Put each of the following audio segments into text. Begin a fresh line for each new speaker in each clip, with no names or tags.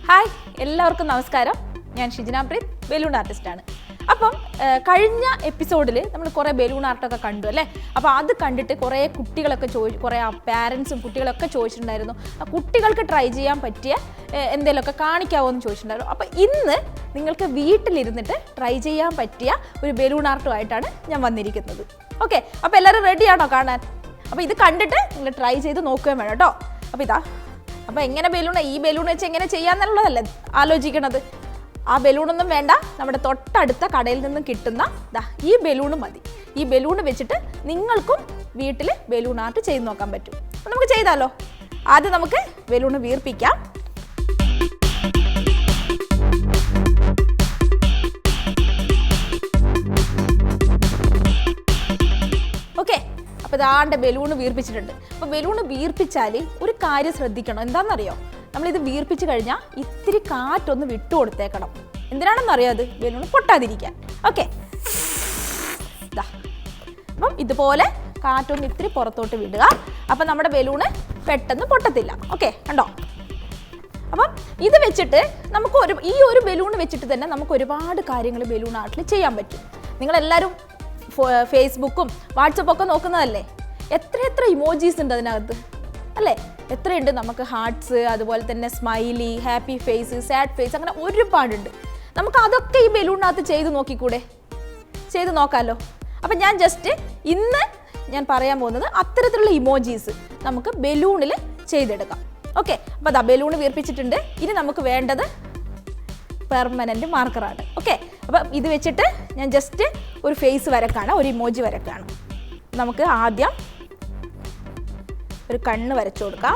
Hi, എല്ലാവർക്കും നമസ്കാരം. ഞാൻ ഷിജിന പ്രീത്, ബലൂൺ ആർട്ടിസ്റ്റാണ്. അപ്പം കഴിഞ്ഞ എപ്പിസോഡിൽ നമ്മൾ കുറേ ബലൂൺ ആർട്ടൊക്കെ കണ്ടു അല്ലേ. അപ്പോൾ അത് കണ്ടിട്ട് കുറേ കുട്ടികളൊക്കെ കുറേ പാരൻസും കുട്ടികളൊക്കെ ചോദിച്ചിട്ടുണ്ടായിരുന്നു, കുട്ടികൾക്ക് ട്രൈ ചെയ്യാൻ പറ്റിയ എന്തെങ്കിലുമൊക്കെ കാണിക്കാമോ എന്ന് ചോദിച്ചിട്ടുണ്ടായിരുന്നു. അപ്പോൾ ഇന്ന് നിങ്ങൾക്ക് വീട്ടിലിരുന്നിട്ട് ട്രൈ ചെയ്യാൻ പറ്റിയ ഒരു ബലൂൺ ആർട്ടുമായിട്ടാണ് ഞാൻ വന്നിരിക്കുന്നത്. ഓക്കെ, അപ്പോൾ എല്ലാവരും റെഡിയാണോ കാണാൻ? അപ്പോൾ ഇത് കണ്ടിട്ട് നിങ്ങൾ ട്രൈ ചെയ്ത് നോക്കുകയും വേണം കേട്ടോ. അപ്പോൾ അപ്പോൾ എങ്ങനെ ഈ ബലൂൺ വെച്ച് എങ്ങനെ ചെയ്യാമെന്നുള്ളതല്ലേ ആലോചിക്കണത്. ആ ബലൂണൊന്നും വേണ്ട, നമ്മുടെ തൊട്ടടുത്ത കടയിൽ നിന്നും കിട്ടുന്ന ഈ ബലൂണ് മതി. ഈ ബലൂൺ വെച്ചിട്ട് നിങ്ങൾക്കും വീട്ടിൽ ബലൂൺ ആർട്ട് ചെയ്ത് നോക്കാൻ പറ്റും. അപ്പോൾ നമുക്ക് ചെയ്താലോ? ആദ്യം നമുക്ക് ബലൂൺ വീർപ്പിക്കാം. ഓക്കെ, അപ്പോൾ ഇതാണ്ട് ബലൂൺ വീർപ്പിച്ചിട്ടുണ്ട്. അപ്പോൾ ബലൂൺ വീർപ്പിച്ചാൽ ഒരു കാര്യം ശ്രദ്ധിക്കണം. എന്താണെന്നറിയോ? നമ്മളിത് വീർപ്പിച്ച് കഴിഞ്ഞാൽ ഇത്തിരി കാറ്റൊന്ന് വിട്ടു കൊടുത്തേക്കണം. എന്തിനാണെന്നറിയോ? അത് ബലൂൺ പൊട്ടാതിരിക്കാൻ. ഓക്കെ, അപ്പം ഇതുപോലെ കാറ്റൊന്ന് ഇത്തിരി പുറത്തോട്ട് വിടുക. അപ്പം നമ്മുടെ ബലൂണ് പെട്ടെന്ന് പൊട്ടത്തില്ല. ഓക്കെ, കണ്ടോ? അപ്പം ഇത് വെച്ചിട്ട് നമുക്ക് ഈ ഒരു ബലൂൺ വെച്ചിട്ട് തന്നെ നമുക്ക് ഒരുപാട് കാര്യങ്ങൾ ബലൂൺ ആർട്ടിൽ ചെയ്യാൻ പറ്റും. നിങ്ങളെല്ലാവരും ഫേസ്ബുക്കും വാട്സപ്പൊക്കെ നോക്കുന്നതല്ലേ? എത്ര ഇമോജീസ് ഉണ്ട് അതിനകത്ത് അല്ലേ? എത്രയുണ്ട്? നമുക്ക് ഹാർട്ട്സ്, അതുപോലെ തന്നെ smiley, happy face, sad face, അങ്ങനെ ഒരുപാടുണ്ട്. നമുക്ക് അതൊക്കെ ഈ ബലൂണിനകത്ത് ചെയ്ത് നോക്കാമല്ലോ. അപ്പം ഞാൻ ഇന്ന് ഞാൻ പറയാൻ പോകുന്നത് അത്തരത്തിലുള്ള ഇമോജീസ് നമുക്ക് ബലൂണിൽ ചെയ്തെടുക്കാം. ഓക്കെ, അപ്പോൾ അതാ ബലൂൺ വീർപ്പിച്ചിട്ടുണ്ട്. ഇനി നമുക്ക് വേണ്ടത് പെർമനൻറ്റ് മാർക്കറാണ്. ഓക്കെ, അപ്പം ഇത് വെച്ചിട്ട് ഞാൻ ഒരു ഫേസ് വരക്കാണ്, ഒരു ഇമോജി വരക്കാണ്. നമുക്ക് ആദ്യം ഒരു കണ്ണ് വരച്ചു കൊടുക്കാം.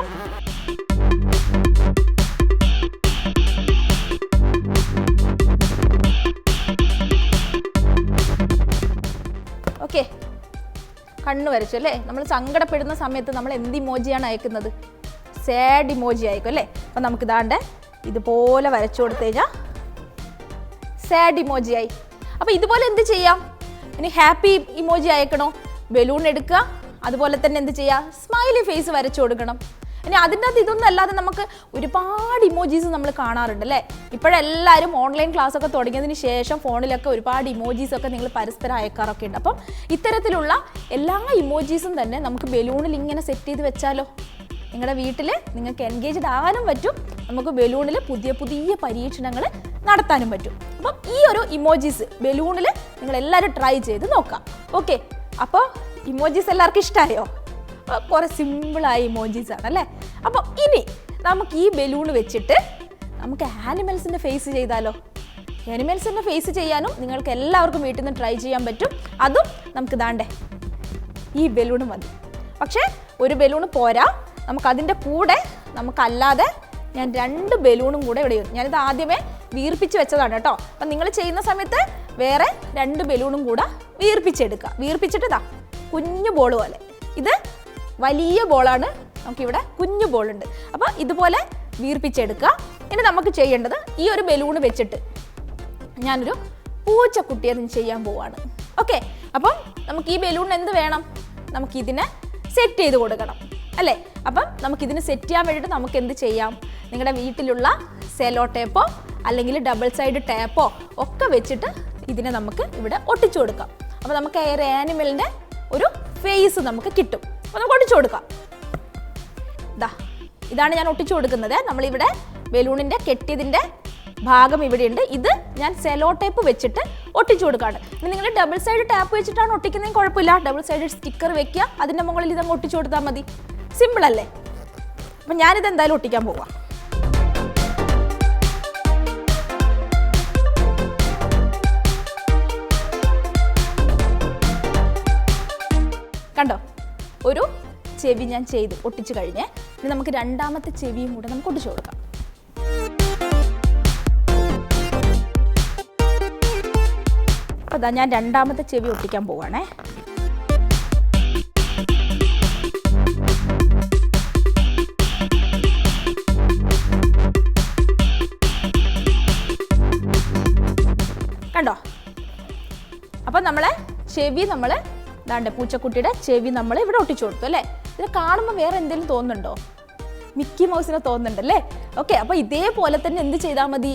ഓക്കെ, കണ്ണ് വരച്ചു അല്ലേ. നമ്മൾ സങ്കടപ്പെടുന്ന സമയത്ത് നമ്മൾ എന്ത് ഇമോജിയാണ് അയക്കുന്നത്? സാഡ് ഇമോജി അയക്കും അല്ലേ. അപ്പം നമുക്ക് ഇതുപോലെ വരച്ചു കൊടുത്തു കഴിഞ്ഞാൽ സാഡ് ഇമോജി ആയി. അപ്പോൾ ഇതുപോലെ എന്ത് ചെയ്യാം? ഇനി ഹാപ്പി ഇമോജി അയക്കണോ? ബലൂൺ എടുക്കുക, അതുപോലെ തന്നെ എന്ത് ചെയ്യുക? സ്മൈലി ഫേസ് വരച്ചു കൊടുക്കണം. ഇനി അതിൻ്റെ അകത്ത് ഇതൊന്നും അല്ലാതെ നമുക്ക് ഒരുപാട് ഇമോജീസ് നമ്മൾ കാണാറുണ്ട് അല്ലേ. ഇപ്പോഴെല്ലാവരും ഓൺലൈൻ ക്ലാസ്സൊക്കെ തുടങ്ങിയതിന് ശേഷം ഫോണിലൊക്കെ ഒരുപാട് ഇമോജീസൊക്കെ നിങ്ങൾ പരസ്പരം അയക്കാറൊക്കെ ഉണ്ട്. അപ്പം ഇത്തരത്തിലുള്ള എല്ലാ ഇമോജീസും തന്നെ നമുക്ക് ബലൂണിൽ ഇങ്ങനെ സെറ്റ് ചെയ്ത് വെച്ചാലോ? നിങ്ങളുടെ വീട്ടിൽ നിങ്ങൾക്ക് എൻഗേജ്ഡ് ആകാനും പറ്റും, നമുക്ക് ബലൂണിൽ പുതിയ പരീക്ഷണങ്ങൾ നടത്താനും പറ്റും. അപ്പം ഈ ഒരു ഇമോജീസ് ബലൂണിൽ നിങ്ങളെല്ലാവരും ട്രൈ ചെയ്ത് നോക്കാം. ഓക്കെ, അപ്പോൾ ഇമോജീസ് എല്ലാവർക്കും ഇഷ്ടമായോ? കുറേ സിമ്പിളായ ഇമോജീസാണ് അല്ലേ. അപ്പോൾ ഇനി നമുക്ക് ഈ ബലൂൺ വെച്ചിട്ട് നമുക്ക് ആനിമൽസിൻ്റെ ഫേസ് ചെയ്താലോ? ആനിമൽസിൻ്റെ ഫേസ് ചെയ്യാനും നിങ്ങൾക്ക് എല്ലാവർക്കും വീട്ടിൽ നിന്ന് ട്രൈ ചെയ്യാൻ പറ്റും. അതും നമുക്ക് ഈ ബലൂൺ മതി. പക്ഷേ ഒരു ബലൂൺ പോരാ, നമുക്കതിൻ്റെ കൂടെ നമുക്കല്ലാതെ ഞാൻ 2 ബലൂണും കൂടെ ഇവിടെ വരും. ഞാനിത് ആദ്യമേ വീർപ്പിച്ച് വെച്ചതാണ് കേട്ടോ. അപ്പം നിങ്ങൾ ചെയ്യുന്ന സമയത്ത് വേറെ 2 ബലൂണും കൂടെ വീർപ്പിച്ചെടുക്കുക. വീർപ്പിച്ചിട്ട് കുഞ്ഞു ബോൾ പോലെ. ഇത് വലിയ ബോളാണ്, നമുക്കിവിടെ കുഞ്ഞു ബോളുണ്ട്. അപ്പോൾ ഇതുപോലെ വീർപ്പിച്ചെടുക്കുക. ഇനി നമുക്ക് ചെയ്യേണ്ടത് ഈ ഒരു ബലൂൺ വെച്ചിട്ട് ഞാനൊരു പൂച്ചക്കുട്ടിയെ ചെയ്യാൻ പോവാണ്. ഓക്കെ, അപ്പം നമുക്ക് ഈ ബലൂൺ എന്ത് വേണം? നമുക്കിതിനെ സെറ്റ് ചെയ്ത് കൊടുക്കണം അല്ലേ. അപ്പം നമുക്കിതിന് സെറ്റ് ചെയ്യാൻ വേണ്ടിയിട്ട് നമുക്ക് എന്ത് ചെയ്യാം? നിങ്ങളുടെ വീട്ടിലുള്ള സെലോ ടേപ്പോ അല്ലെങ്കിൽ ഡബിൾ സൈഡ് ടേപ്പോ ഒക്കെ വെച്ചിട്ട് ഇതിനെ നമുക്ക് ഇവിടെ ഒട്ടിച്ചു കൊടുക്കാം. അപ്പോൾ നമുക്ക് ഒരു ആനിമലിൻ്റെ ഒരു ഫേസ് നമുക്ക് കിട്ടും. അപ്പോൾ നമുക്ക് ഒട്ടിച്ചു കൊടുക്കാം. ഇതാണ് ഞാൻ ഒട്ടിച്ചു കൊടുക്കുന്നത്. നമ്മളിവിടെ ബലൂണിൻ്റെ കെട്ടിയതിൻ്റെ ഭാഗം ഇവിടെയുണ്ട്. ഇത് ഞാൻ സെലോ ടേപ്പ് വെച്ചിട്ട് ഒട്ടിച്ചു കൊടുക്കുകയാണ്. ഇനി നിങ്ങൾ ഡബിൾ സൈഡ് ടാപ്പ് വെച്ചിട്ടാണ് ഒട്ടിക്കുന്നതെങ്കിൽ കുഴപ്പമില്ല. ഡബിൾ സൈഡ് സ്റ്റിക്കർ വെക്കുക, അതിൻ്റെ മുകളിൽ ഇതങ്ങ് ഒട്ടിച്ചു കൊടുത്താൽ മതി. സിമ്പിൾ അല്ലേ? അപ്പം ഞാനിത് എന്തായാലും ഒട്ടിക്കാൻ പോവാം. കണ്ടോ, ഒരു ചെവി ഞാൻ ഒട്ടിച്ചു കഴിഞ്ഞേ. ഇനി നമുക്ക് രണ്ടാമത്തെ ചെവിയും കൂടെ നമുക്ക് ഒട്ടിച്ചു കൊടുക്കാം. അപ്പോൾ ഞാൻ രണ്ടാമത്തെ ചെവി ഒട്ടിക്കാൻ പോവാണേ. കണ്ടോ? അപ്പം പൂച്ചക്കുട്ടിയുടെ ചെവി നമ്മൾ ഇവിടെ ഒട്ടിച്ചു കൊടുത്തു അല്ലേ. ഇത് കാണുമ്പോൾ വേറെ എന്തെങ്കിലും തോന്നുന്നുണ്ടോ? മിക്കി മൗസിനെ തോന്നുന്നുണ്ടല്ലേ? ഓക്കെ, അപ്പോൾ ഇതേപോലെ തന്നെ എന്ത് ചെയ്താൽ മതി?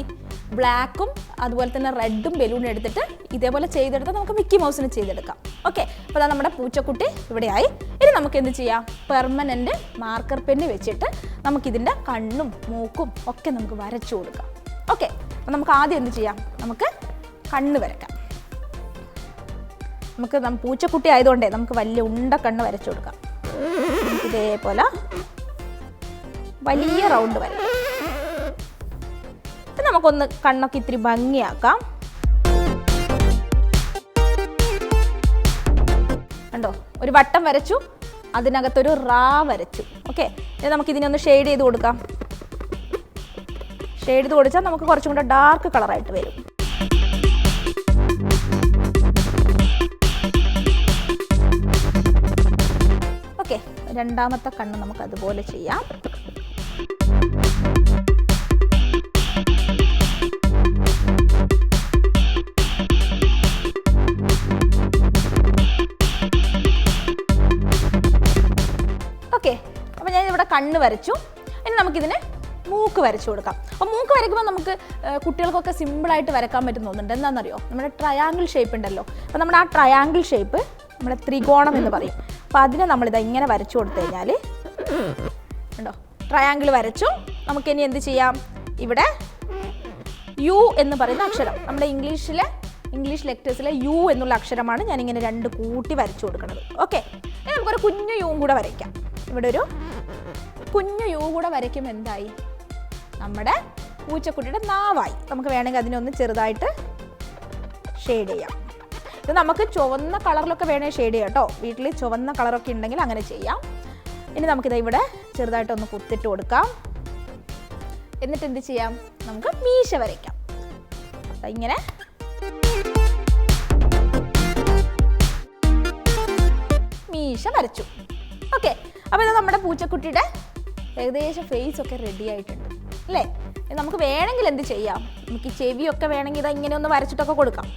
ബ്ലാക്കും അതുപോലെ തന്നെ റെഡും ബലൂൺ എടുത്തിട്ട് ഇതേപോലെ ചെയ്തെടുത്താൽ നമുക്ക് മിക്കി മൗസിനെ ചെയ്തെടുക്കാം. ഓക്കെ, അപ്പോൾ അതാ നമ്മുടെ പൂച്ചക്കുട്ടി ഇവിടെയായി. ഇനി നമുക്ക് എന്ത് ചെയ്യാം? പെർമനൻറ്റ് മാർക്കർ പെന്ന് വെച്ചിട്ട് നമുക്കിതിൻ്റെ കണ്ണും മൂക്കും ഒക്കെ നമുക്ക് വരച്ചു കൊടുക്കാം. ഓക്കെ, അപ്പോൾ നമുക്ക് ആദ്യം എന്ത് ചെയ്യാം? നമുക്ക് കണ്ണ് വരക്കാം. നമുക്ക് പൂച്ചക്കുട്ടി ആയതുകൊണ്ടേ നമുക്ക് വലിയ ഉണ്ട കണ്ണ് വരച്ചു കൊടുക്കാം. ഇതേപോലെ വലിയ റൗണ്ട് വരയ്ക്കാം. നമുക്കൊന്ന് കണ്ണൊക്കെ ഇത്തിരി ഭംഗിയാക്കാം. കണ്ടോ, ഒരു വട്ടം വരച്ചു, അതിനകത്തൊരു റാ വരച്ചു. ഓക്കെ, ഇനി നമുക്കിതിനൊന്ന് ഷെയ്ഡ് ചെയ്ത് കൊടുക്കാം. ഷെയ്ഡ് ചെയ്ത് കൊടുത്താൽ നമുക്ക് കുറച്ചും കൂടെ ഡാർക്ക് കളറായിട്ട് വരും. ഓക്കെ, രണ്ടാമത്തെ കണ്ണ് നമുക്ക് അതുപോലെ ചെയ്യാം. ഓക്കെ, അപ്പോൾ ഞാൻ ഇവിടെ കണ്ണ് വരച്ചു. ഇനി നമുക്കിതിന് മൂക്ക് വരച്ചു കൊടുക്കാം. അപ്പോൾ മൂക്ക് വരയ്ക്കുമ്പോൾ നമുക്ക് കുട്ടികൾക്കൊക്കെ സിമ്പിളായിട്ട് വരക്കാൻ പറ്റും തോന്നുന്നുണ്ട്. എന്താണെന്നറിയോ? നമ്മുടെ ട്രയാങ്കിൾ ഷേപ്പ് ഉണ്ടല്ലോ. അപ്പോൾ നമ്മുടെ ആ ട്രയാങ്കിൾ ഷേപ്പ് നമ്മുടെ ത്രികോണം എന്ന് പറയും. അപ്പോൾ അതിനെ നമ്മളിത് ഇങ്ങനെ വരച്ചു കൊടുത്തു കഴിഞ്ഞാൽ ഉണ്ടോ, ട്രയാങ്കിൾ വരച്ചു. നമുക്കിനി എന്ത് ചെയ്യാം? ഇവിടെ യു എന്ന് പറയുന്ന അക്ഷരം, നമ്മുടെ ഇംഗ്ലീഷ് ലെറ്റേഴ്സിലെ യു എന്നുള്ള അക്ഷരമാണ് ഞാനിങ്ങനെ രണ്ട് കൂട്ടി വരച്ചു കൊടുക്കുന്നത്. ഓക്കെ, ഇനി നമുക്കൊരു കുഞ്ഞു യുവും കൂടെ വരയ്ക്കാം. ഇവിടെ ഒരു കുഞ്ഞു യു കൂടെ വരയ്ക്കുമ്പോൾ എന്തായി? നമ്മുടെ പൂച്ചക്കുട്ടിയുടെ നാവായി. നമുക്ക് വേണമെങ്കിൽ അതിനൊന്ന് ചെറുതായിട്ട് ഷെയ്ഡ് ചെയ്യാം. ഇത് നമുക്ക് ചുവന്ന കളറിലൊക്കെ വേണമെങ്കിൽ ഷെയ്ഡ് ചെയ്യാം കേട്ടോ. വീട്ടിൽ ചുവന്ന കളറൊക്കെ ഉണ്ടെങ്കിൽ അങ്ങനെ ചെയ്യാം. ഇനി നമുക്കിത് ഇവിടെ ചെറുതായിട്ടൊന്ന് കുത്തിട്ട് കൊടുക്കാം. എന്നിട്ട് എന്ത് ചെയ്യാം? നമുക്ക് മീശ വരയ്ക്കാം. ഇങ്ങനെ മീശ വരച്ചു. ഓക്കെ, അപ്പോൾ ഇത് നമ്മുടെ പൂച്ചക്കുട്ടിയുടെ ഏകദേശം ഫേസ് ഒക്കെ റെഡി ആയിട്ടുണ്ട് അല്ലേ? നമുക്ക് വേണമെങ്കിൽ എന്ത് ചെയ്യാം? നമുക്ക് ഈ ചെവിയൊക്കെ വേണമെങ്കിൽ ഇത് ഇങ്ങനെ ഒന്ന് വരച്ചിട്ടൊക്കെ കൊടുക്കാം.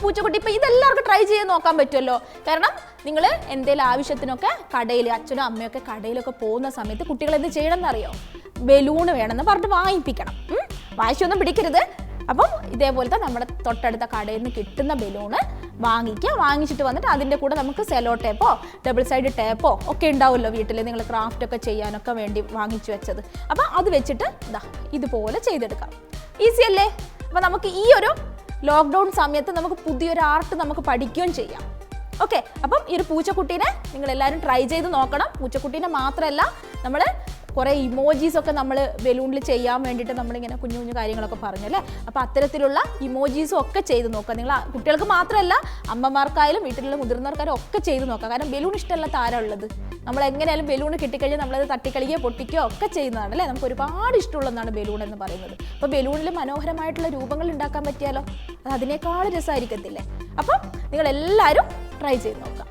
പൂച്ചക്കുട്ടി ഇപ്പോൾ ഇതെല്ലാവർക്കും ട്രൈ ചെയ്ത് നോക്കാൻ പറ്റുമല്ലോ. കാരണം നിങ്ങൾ എന്തെങ്കിലും ആവശ്യത്തിനൊക്കെ കടയിൽ, അച്ഛനും അമ്മയൊക്കെ കടയിലൊക്കെ പോകുന്ന സമയത്ത് കുട്ടികൾ എന്ത് ചെയ്യണം എന്നറിയോ? ബലൂണ് വേണമെന്ന് പറഞ്ഞിട്ട് വാങ്ങിപ്പിക്കണം. വാശിയൊന്നും പിടിക്കരുത്. അപ്പം ഇതേപോലത്തെ നമ്മുടെ തൊട്ടടുത്ത കടയിൽ നിന്ന് കിട്ടുന്ന ബലൂണ് വാങ്ങിക്കുക. വാങ്ങിച്ചിട്ട് വന്നിട്ട് അതിൻ്റെ കൂടെ നമുക്ക് സെലോ ടേപ്പോ ഡബിൾ സൈഡ് ടേപ്പോ ഒക്കെ ഉണ്ടാവുമല്ലോ വീട്ടിൽ, നിങ്ങൾ ക്രാഫ്റ്റ് ഒക്കെ ചെയ്യാനൊക്കെ വേണ്ടി വാങ്ങിച്ചു വെച്ചത്. അപ്പം അത് വെച്ചിട്ട് ഇതുപോലെ ചെയ്തെടുക്കാം. ഈസി അല്ലേ? അപ്പം നമുക്ക് ഈ ഒരു ലോക്ക്ഡൗൺ സമയത്ത് നമുക്ക് പുതിയൊരു ആർട്ട് നമുക്ക് പഠിക്കുകയും ചെയ്യാം. ഓക്കെ, അപ്പം ഈ ഒരു പൂച്ചക്കുട്ടീനെ നിങ്ങളെല്ലാവരും ട്രൈ ചെയ്ത് നോക്കണം. പൂച്ചക്കുട്ടീനെ മാത്രമല്ല, നമ്മൾ കുറേ ഇമോജീസ് ഒക്കെ നമ്മൾ ബലൂണിൽ ചെയ്യാൻ വേണ്ടിയിട്ട് നമ്മളിങ്ങനെ കുഞ്ഞു കുഞ്ഞു കാര്യങ്ങളൊക്കെ പറഞ്ഞല്ലേ. അപ്പോൾ അത്തരത്തിലുള്ള ഇമോജീസും ഒക്കെ ചെയ്ത് നോക്കുക. നിങ്ങൾ കുട്ടികൾക്ക് മാത്രമല്ല, അമ്മമാർക്കായാലും വീട്ടിലുള്ള മുതിർന്നവർക്കായാലും ഒക്കെ ചെയ്ത് നോക്കുക. കാരണം ബലൂൺ ഇഷ്ടമല്ലാത്ത ആരാ ഉള്ളത്? നമ്മൾ എങ്ങനെയായാലും ബലൂൺ കിട്ടിക്കഴിഞ്ഞാൽ നമ്മളത് തട്ടിക്കളിക്കുകയോ പൊട്ടിക്കുകയോ ഒക്കെ ചെയ്യുന്നതാണ് അല്ലേ. നമുക്ക് ഒരുപാട് ഇഷ്ടമുള്ളതാണ് ബലൂൺ എന്ന് പറയുന്നത്. അപ്പോൾ ബലൂണിൽ മനോഹരമായിട്ടുള്ള രൂപങ്ങൾ ഉണ്ടാക്കാൻ പറ്റിയാലോ, അത് അതിനേക്കാൾ രസമായിരിക്കത്തില്ലേ? അപ്പം നിങ്ങളെല്ലാവരും ട്രൈ ചെയ്ത് നോക്കാം.